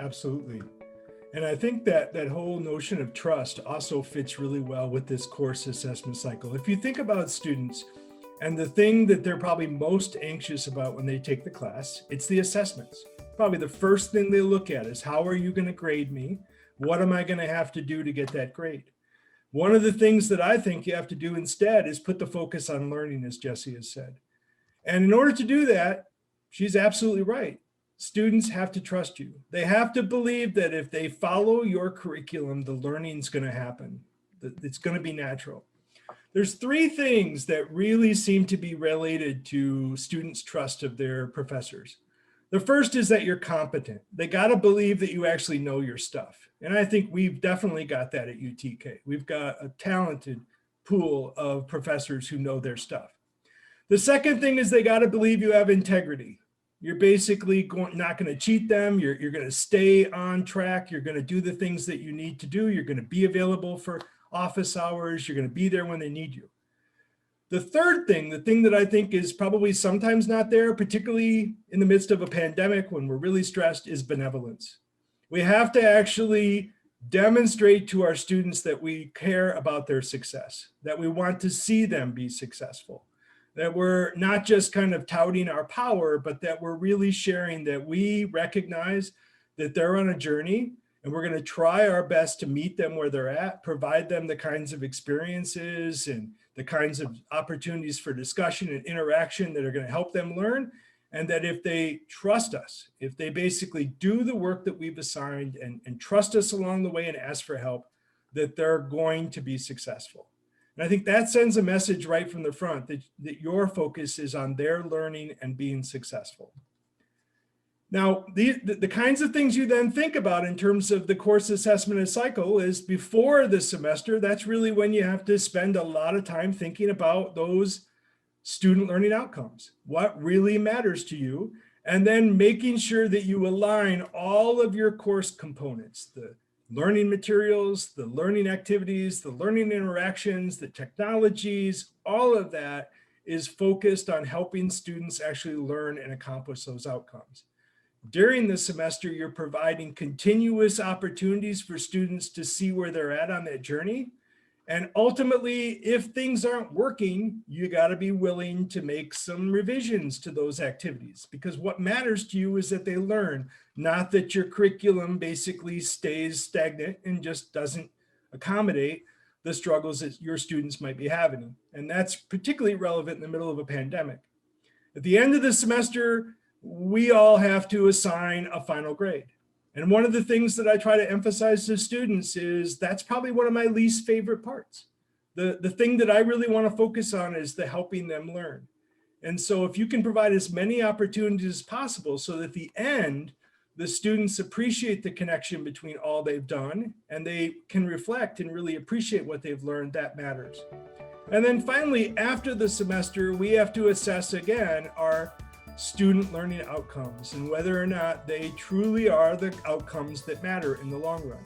Absolutely. And I think that that whole notion of trust also fits really well with this course assessment cycle. If you think about students and the thing that they're probably most anxious about when they take the class, it's the assessments. Probably the first thing they look at is, how are you going to grade me? What am I going to have to do to get that grade? One of the things that I think you have to do instead is put the focus on learning, as Jessie has said. And in order to do that, she's absolutely right. Students have to trust you. They have to believe that if they follow your curriculum, the learning's going to happen. It's going to be natural. There's three things that really seem to be related to students' trust of their professors. The first is that you're competent. They got to believe that you actually know your stuff. And I think we've definitely got that at UTK. We've got a talented pool of professors who know their stuff. The second thing is they got to believe you have integrity. You're basically not going to cheat them. You're going to stay on track. You're going to do the things that you need to do. You're going to be available for office hours. You're going to be there when they need you. The third thing, the thing that I think is probably sometimes not there, particularly in the midst of a pandemic when we're really stressed, is benevolence. We have to actually demonstrate to our students that we care about their success, that we want to see them be successful, that we're not just kind of touting our power, but that we're really sharing that we recognize that they're on a journey and we're going to try our best to meet them where they're at, provide them the kinds of experiences and the kinds of opportunities for discussion and interaction that are going to help them learn. And that if they trust us, if they basically do the work that we've assigned and trust us along the way and ask for help, that they're going to be successful. And I think that sends a message right from the front that your focus is on their learning and being successful. Now, the kinds of things you then think about in terms of the course assessment and cycle is before the semester. That's really when you have to spend a lot of time thinking about those student learning outcomes, what really matters to you, and then making sure that you align all of your course components, the learning materials, the learning activities, the learning interactions, the technologies, all of that is focused on helping students actually learn and accomplish those outcomes. During the semester, you're providing continuous opportunities for students to see where they're at on that journey. And ultimately, if things aren't working, you got to be willing to make some revisions to those activities, because what matters to you is that they learn, not that your curriculum basically stays stagnant and just doesn't accommodate the struggles that your students might be having. And that's particularly relevant in the middle of a pandemic. At the end of the semester, we all have to assign a final grade. And one of the things that I try to emphasize to students is that's probably one of my least favorite parts. The thing that I really want to focus on is the helping them learn. And so if you can provide as many opportunities as possible so that at the end, the students appreciate the connection between all they've done and they can reflect and really appreciate what they've learned, that matters. And then finally, after the semester, we have to assess again our student learning outcomes and whether or not they truly are the outcomes that matter in the long run.